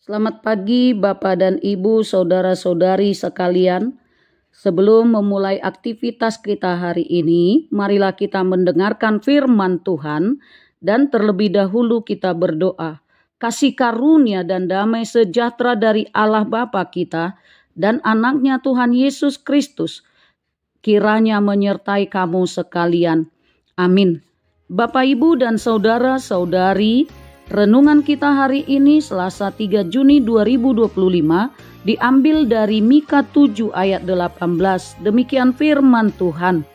Selamat pagi Bapak dan Ibu, saudara-saudari sekalian. Sebelum memulai aktivitas kita hari ini, marilah kita mendengarkan firman Tuhan dan terlebih dahulu kita berdoa. Kasih karunia dan damai sejahtera dari Allah Bapa kita dan anaknya Tuhan Yesus Kristus kiranya menyertai kamu sekalian. Amin. Bapak, Ibu, dan saudara-saudari, renungan kita hari ini Selasa 3 Juni 2025 diambil dari Mika 7 ayat 18. Demikian firman Tuhan.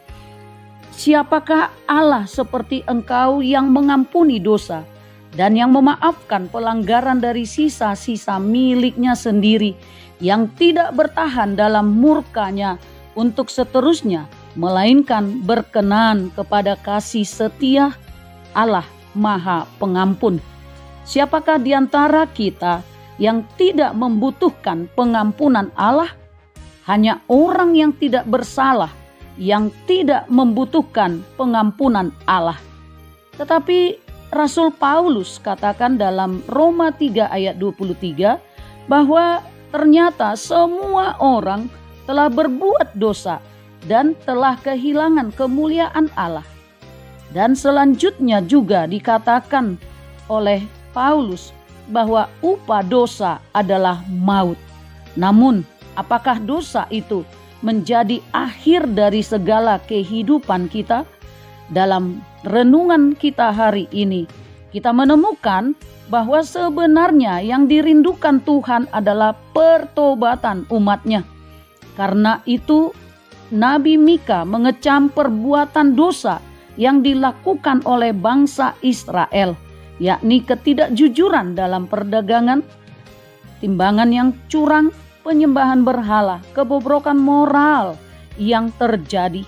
Siapakah Allah seperti engkau yang mengampuni dosa dan yang memaafkan pelanggaran dari sisa-sisa miliknya sendiri, yang tidak bertahan dalam murkanya untuk seterusnya, melainkan berkenan kepada kasih setia Allah Maha Pengampun. Siapakah di antara kita yang tidak membutuhkan pengampunan Allah? Hanya orang yang tidak bersalah yang tidak membutuhkan pengampunan Allah. Tetapi Rasul Paulus katakan dalam Roma 3 ayat 23 bahwa ternyata semua orang telah berbuat dosa dan telah kehilangan kemuliaan Allah. Dan selanjutnya juga dikatakan oleh Paulus bahwa upah dosa adalah maut. Namun, apakah dosa itu menjadi akhir dari segala kehidupan kita? Dalam renungan kita hari ini, kita menemukan bahwa sebenarnya yang dirindukan Tuhan adalah pertobatan umatnya. Karena itu, Nabi Mika mengecam perbuatan dosa yang dilakukan oleh bangsa Israel, yakni ketidakjujuran dalam perdagangan, timbangan yang curang, penyembahan berhala, kebobrokan moral yang terjadi.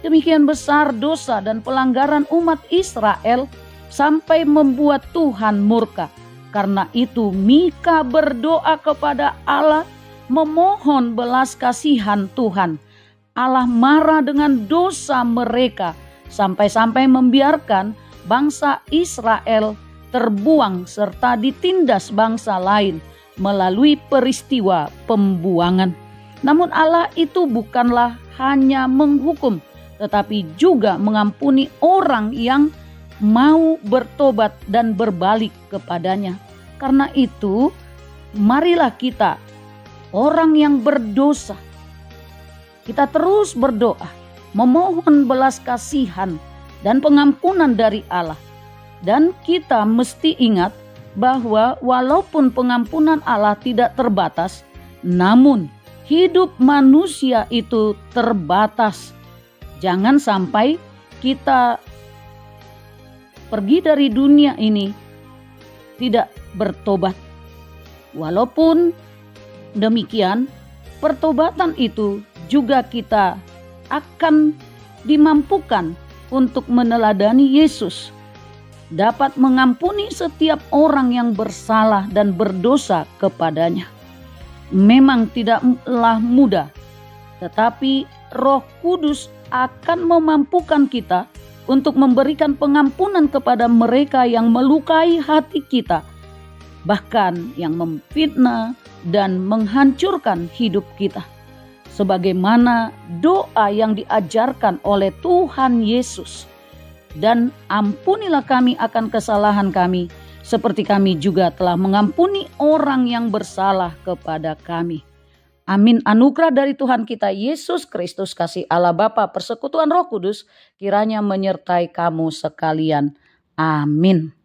Demikian besar dosa dan pelanggaran umat Israel sampai membuat Tuhan murka. Karena itu Mika berdoa kepada Allah, memohon belas kasihan Tuhan. Allah marah dengan dosa mereka sampai-sampai membiarkan bangsa Israel terbuang serta ditindas bangsa lain melalui peristiwa pembuangan. Namun Allah itu bukanlah hanya menghukum, tetapi juga mengampuni orang yang mau bertobat dan berbalik kepadanya. Karena itu, marilah kita, orang yang berdosa, kita terus berdoa, memohon belas kasihan dan pengampunan dari Allah. Dan kita mesti ingat bahwa walaupun pengampunan Allah tidak terbatas, namun hidup manusia itu terbatas. Jangan sampai kita pergi dari dunia ini tidak bertobat. Walaupun demikian, pertobatan itu juga kita akan dimampukan untuk meneladani Yesus, dapat mengampuni setiap orang yang bersalah dan berdosa kepadanya. Memang tidaklah mudah, tetapi Roh Kudus akan memampukan kita untuk memberikan pengampunan kepada mereka yang melukai hati kita, bahkan yang memfitnah dan menghancurkan hidup kita. Sebagaimana doa yang diajarkan oleh Tuhan Yesus. Dan ampunilah kami akan kesalahan kami, seperti kami juga telah mengampuni orang yang bersalah kepada kami. Amin. Anugerah dari Tuhan kita Yesus Kristus, kasih Allah Bapa, persekutuan Roh Kudus, kiranya menyertai kamu sekalian. Amin.